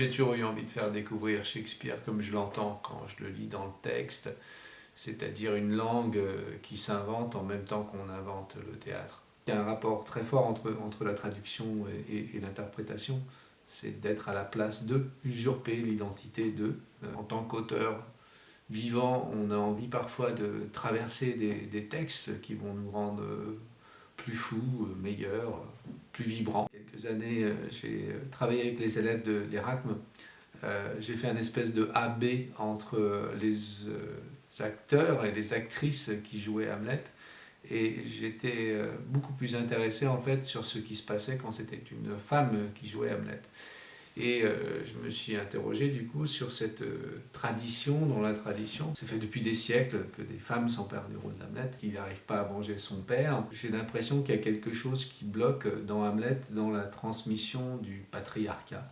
J'ai toujours eu envie de faire découvrir Shakespeare comme je l'entends quand je le lis dans le texte, c'est-à-dire une langue qui s'invente en même temps qu'on invente le théâtre. Il y a un rapport très fort entre la traduction et l'interprétation, c'est d'être à la place d'eux, usurper l'identité d'eux. En tant qu'auteur vivant, on a envie parfois de traverser des textes qui vont nous rendre plus fous, meilleurs, plus vibrants. Il y a quelques années, j'ai travaillé avec les élèves de l'Erasme. J'ai fait un espèce de AB entre les acteurs et les actrices qui jouaient Hamlet. Et j'étais beaucoup plus intéressé en fait sur ce qui se passait quand c'était une femme qui jouait Hamlet. Et je me suis interrogé du coup sur cette tradition, dans la tradition, c'est fait depuis des siècles que des femmes s'emparent du rôle d'Hamlet, qui n'arrive pas à venger son père. J'ai l'impression qu'il y a quelque chose qui bloque dans Hamlet, dans la transmission du patriarcat,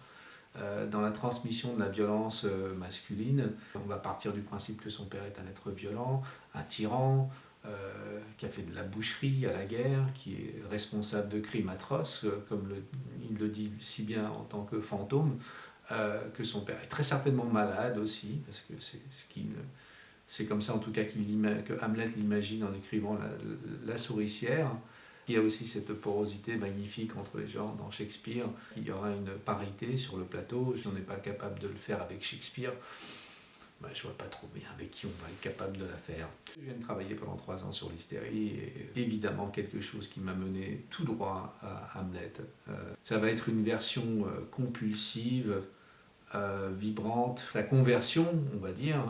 dans la transmission de la violence masculine. On va partir du principe que son père est un être violent, un tyran, qui a fait de la boucherie à la guerre, qui est responsable de crimes atroces, comme il le dit si bien en tant que fantôme, que son père est très certainement malade aussi, parce que c'est comme ça en tout cas que Hamlet l'imagine en écrivant la souricière. Il y a aussi cette porosité magnifique entre les genres dans Shakespeare. Il y aura une parité sur le plateau. Si on n'est pas capable de le faire avec Shakespeare, je vois pas trop bien avec qui on va être capable de la faire. Je viens de travailler pendant 3 ans sur l'hystérie et évidemment quelque chose qui m'a mené tout droit à Hamlet. Ça va être une version compulsive, vibrante. Sa conversion, on va dire,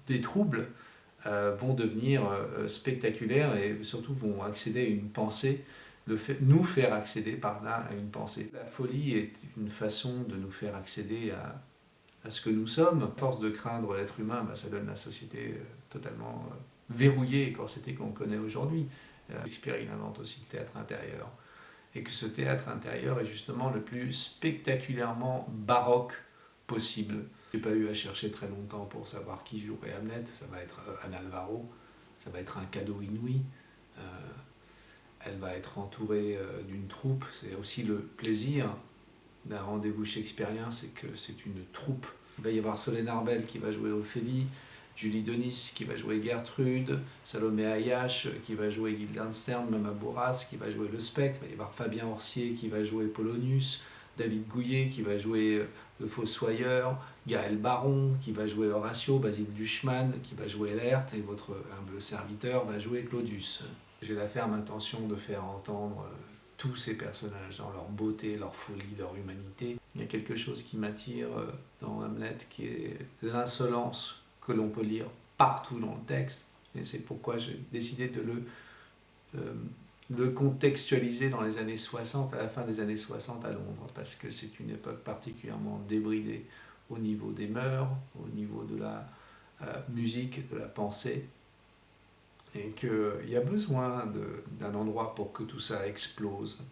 des troubles vont devenir spectaculaires et surtout vont accéder à une pensée, nous faire accéder par là à une pensée. La folie est une façon de nous faire accéder à ce que nous sommes. À force de craindre l'être humain, ça donne la société totalement verrouillée, corsetée qu'on connaît aujourd'hui. Shakespeare, il invente aussi le théâtre intérieur. Et que ce théâtre intérieur est justement le plus spectaculairement baroque possible. Je n'ai pas eu à chercher très longtemps pour savoir qui jouerait Hamlet. Ça va être Anne Alvaro, ça va être un cadeau inouï. Elle va être entourée d'une troupe. C'est aussi le plaisir d'un rendez-vous shakespearien, c'est que c'est une troupe. Il va y avoir Solène Arbel qui va jouer Ophélie, Julie Denis qui va jouer Gertrude, Salomé Ayache qui va jouer Guildenstern, Mama Bourras qui va jouer le Spectre, il va y avoir Fabien Orsier qui va jouer Polonius, David Gouillet qui va jouer le Fossoyeur, Gaël Baron qui va jouer Horatio, Basile Duchman qui va jouer Laerte et votre humble serviteur va jouer Claudius. J'ai la ferme intention de faire entendre tous ces personnages dans leur beauté, leur folie, leur humanité. Il y a quelque chose qui m'attire dans Hamlet qui est l'insolence que l'on peut lire partout dans le texte. Et c'est pourquoi j'ai décidé de le contextualiser dans les années 60, à la fin des années 60 à Londres, parce que c'est une époque particulièrement débridée au niveau des mœurs, au niveau de la musique, de la pensée, et qu'il y a besoin d'un endroit pour que tout ça explose.